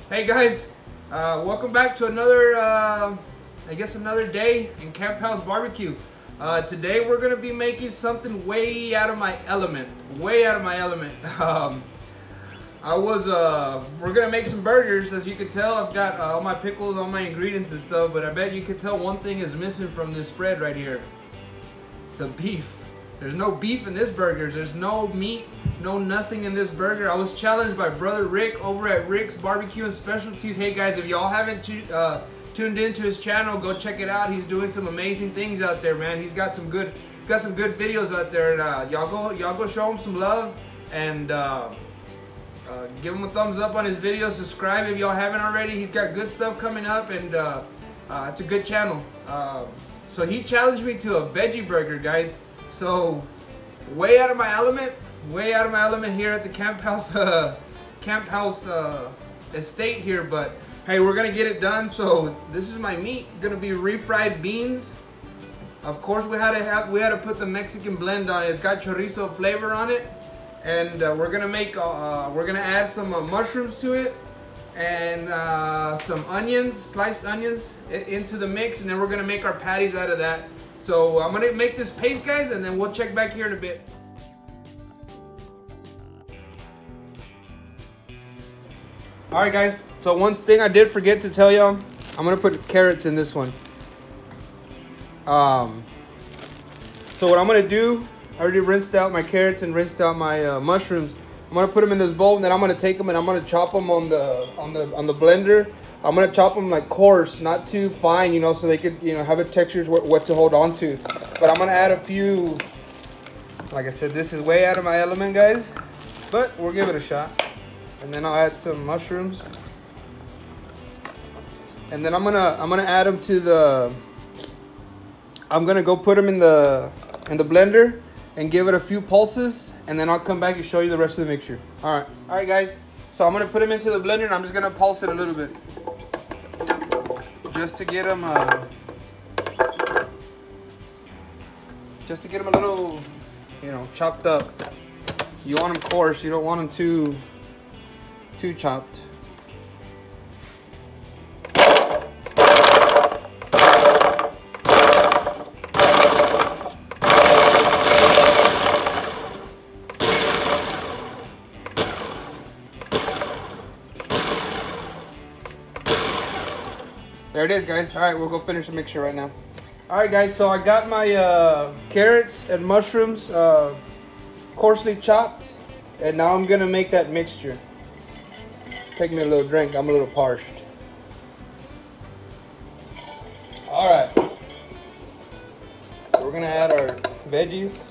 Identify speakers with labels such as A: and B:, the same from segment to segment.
A: Hey guys, welcome back to another, another day in Camp House Barbecue. Today we're gonna be making something way out of my element. Way out of my element. We're gonna make some burgers. As you can tell, I've got all my pickles, all my ingredients and stuff, but I bet you can tell one thing is missing from this spread right here. The beef. There's no beef in this burger. There's no meat, no nothing in this burger. I was challenged by brother Rick over at Rick's Barbecue and Specialties. Hey guys, if y'all haven't tuned into his channel, go check it out. He's doing some amazing things out there, man. He's got some good videos out there, and y'all go show him some love and give him a thumbs up on his video. Subscribe if y'all haven't already. He's got good stuff coming up, and it's a good channel. So he challenged me to a veggie burger, guys. So way out of my element here at the Camp House estate here, but hey, we're gonna get it done. So this is my meat. Gonna be refried beans. Of course, we had to put the Mexican blend on it. It's got chorizo flavor on it, and we're gonna add some mushrooms to it, and some onions, sliced onions into the mix, and then we're gonna make our patties out of that. So I'm gonna make this paste, guys, and then we'll check back here in a bit. All right, guys, so one thing I did forget to tell y'all, I'm gonna put carrots in this one. So what I'm gonna do, I already rinsed out my carrots and rinsed out my mushrooms. I'm gonna put them in this bowl, and then I'm gonna take them and I'm gonna chop them on the blender. I'm gonna chop them like coarse, not too fine, you know, so they could, you know, have a texture what to hold on to. But I'm gonna add a few. Like I said, this is way out of my element, guys, but we'll give it a shot. And then I'll add some mushrooms, and then I'm gonna add them to the. I'm gonna go put them in the blender and give it a few pulses, and then I'll come back and show you the rest of the mixture. All right, guys. So I'm gonna put them into the blender, and I'm just gonna pulse it a little bit, just to get them a little, you know, chopped up. You want them coarse. You don't want them too chopped. There it is, guys. All right, we'll go finish the mixture right now. All right, guys, so I got my carrots and mushrooms coarsely chopped, and now I'm gonna make that mixture. Take me a little drink. I'm a little parched. All right, so we're gonna add our veggies.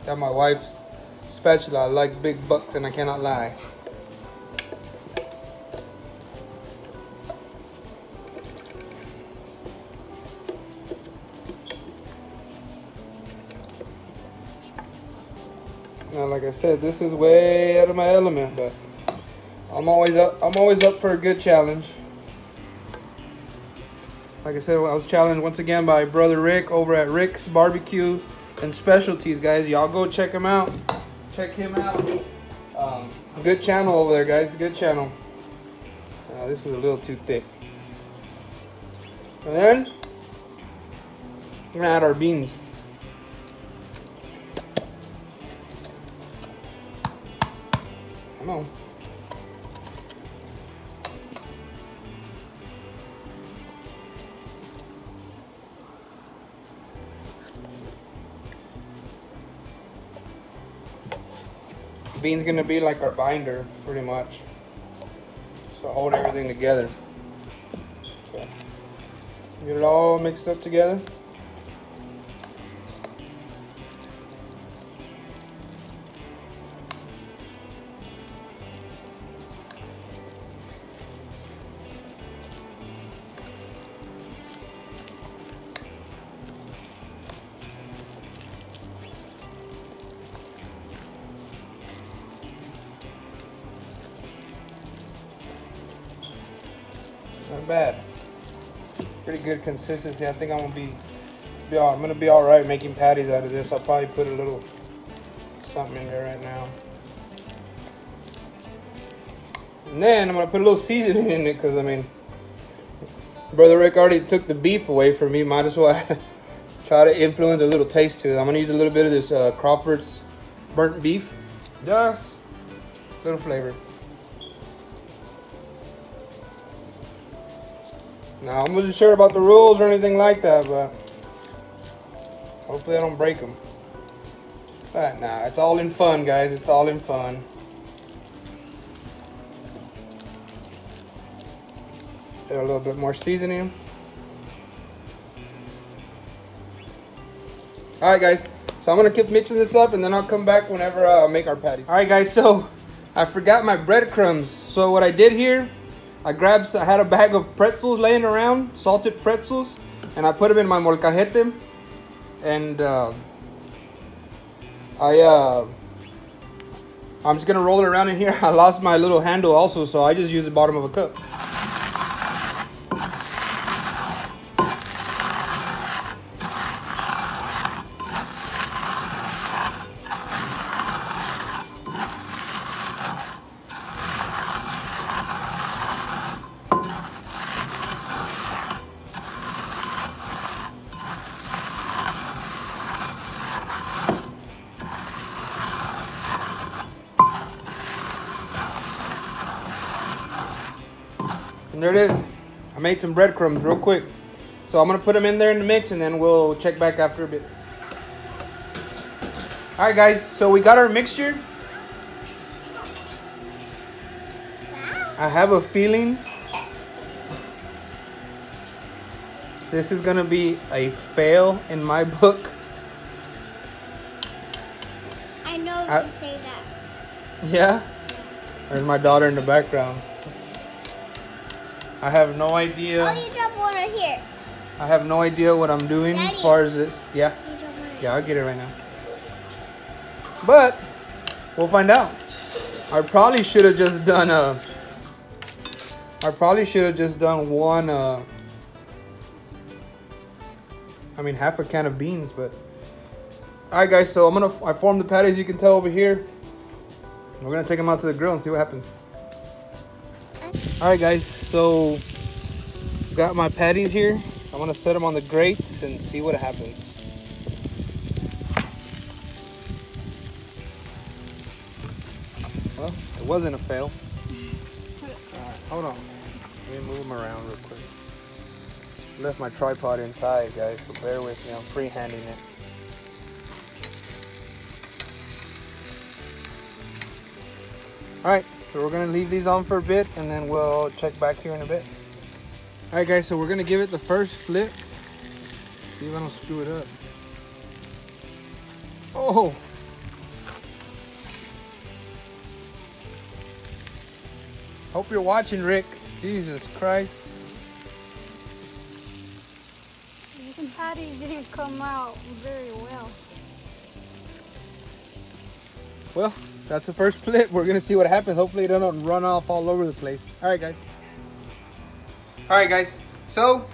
A: Got my wife's spatula. I like big bucks, and I cannot lie. Now, like I said, this is way out of my element, but I'm always up for a good challenge. Like I said, I was challenged once again by brother Rick over at Rick's Barbecue and Specialties, guys. Y'all go check him out. Check him out. Good channel over there, guys. Good channel. This is a little too thick. And then we're gonna add our beans. Come on. Beans gonna be like our binder, pretty much. So hold everything together. So get it all mixed up together. Not bad. Pretty good consistency. I think I'm gonna be I'm gonna be all right making patties out of this. I'll probably put a little something in there right now. And then I'm gonna put a little seasoning in it because I mean, Brother Rick already took the beef away from me. Might as well try to influence a little taste to it. I'm gonna use a little bit of this Crawford's burnt beef. Just a little flavor. Now, I wasn't sure about the rules or anything like that, but hopefully I don't break them. But nah, it's all in fun, guys. It's all in fun. Add a little bit more seasoning. Alright guys, so I'm going to keep mixing this up and then I'll come back whenever I make our patties. Alright guys, so I forgot my breadcrumbs. So what I did here, I had a bag of pretzels laying around, salted pretzels, and I put them in my molcajete. And I'm just going to roll it around in here. I lost my little handle also, so I just use the bottom of a cup. And there it is. I made some breadcrumbs real quick. So I'm going to put them in there in the mix and then we'll check back after a bit. Alright guys, so we got our mixture. I have a feeling this is going to be a fail in my book.
B: I know you say that.
A: Yeah? There's my daughter in the background. I have no idea.
B: Oh, you dropped one right here.
A: I have no idea what I'm doing
B: Daddy,
A: as far as this. Yeah.
B: you dropped one right
A: Yeah, I'll get it right now. But we'll find out. I probably should have just done one. I mean, half a can of beans, but. All right, guys. So I formed the patties. You can tell over here. We're gonna take them out to the grill and see what happens. All right, guys. So got my patties here. I'm gonna set them on the grates and see what happens. Well, it wasn't a fail. Alright, hold on. Let me move them around real quick. Left my tripod inside, guys, so bear with me. I'm freehanding it. Alright, so we're gonna leave these on for a bit and then we'll check back here in a bit. Alright guys, so we're gonna give it the first flip. See if I don't screw it up. Oh! Hope you're watching, Rick. Jesus Christ.
C: These patties didn't come out very well.
A: Well, that's the first flip. We're gonna see what happens. Hopefully it don't run off all over the place. Alright guys. Alright guys, so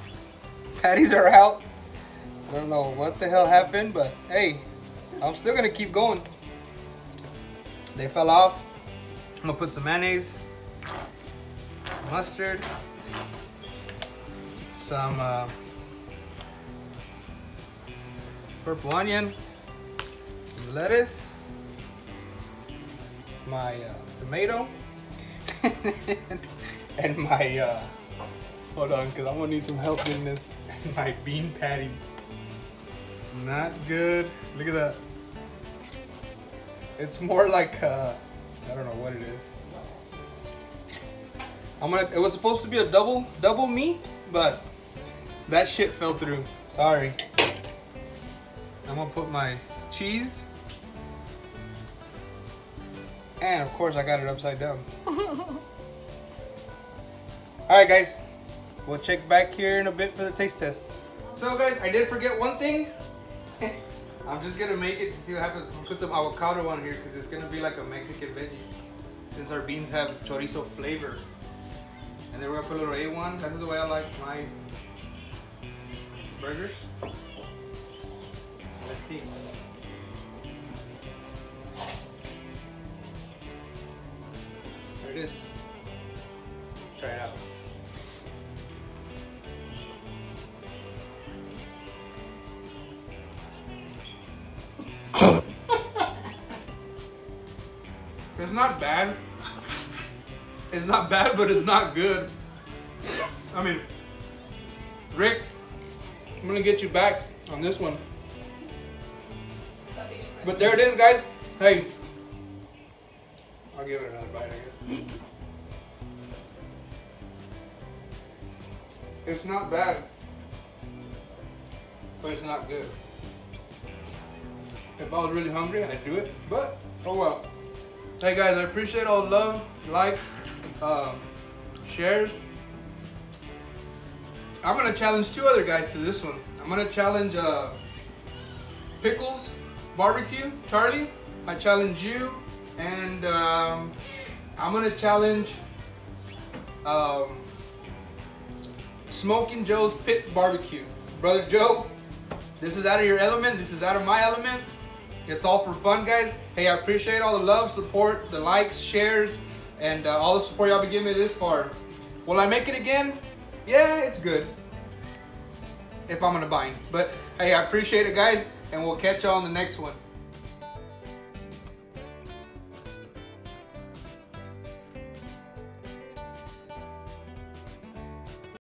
A: patties are out. I don't know what the hell happened, but hey, I'm still gonna keep going. They fell off. I'm gonna put some mayonnaise, mustard, some purple onion, some lettuce, my tomato, and my hold on, because I'm gonna need some help in this. My bean patties. Not good. Look at that. It's more like I don't know what it is. It was supposed to be a double meat, but that shit fell through. Sorry. I'm gonna put my cheese. And of course I got it upside down. Alright guys, we'll check back here in a bit for the taste test. So guys, I did forget one thing. I'm just gonna make it to see what happens. I'm gonna put some avocado on here because it's gonna be like a Mexican veggie. Since our beans have chorizo flavor. And then we're gonna put a little A1. That's the way I like my burgers. see. There it is. Try it out. It's not bad. It's not bad, but it's not good. I mean, Rick, I'm gonna get you back on this one. But there it is, guys. Hey, I'll give it another bite, I guess. It's not bad, but it's not good. If I was really hungry, I'd do it, but oh well. Hey guys, I appreciate all the love, likes, shares. I'm gonna challenge 2 other guys to this one. I'm gonna challenge Pickles Barbecue, Charlie. I challenge you, and I'm gonna challenge Smoking Joe's Pit Barbecue. Brother Joe, this is out of your element. This is out of my element. It's all for fun, guys. Hey, I appreciate all the love, support, the likes, shares, and all the support y'all been giving me this far. Will I make it again? Yeah, it's good. If I'm in a bind. But hey, I appreciate it, guys, and we'll catch y'all on the next one.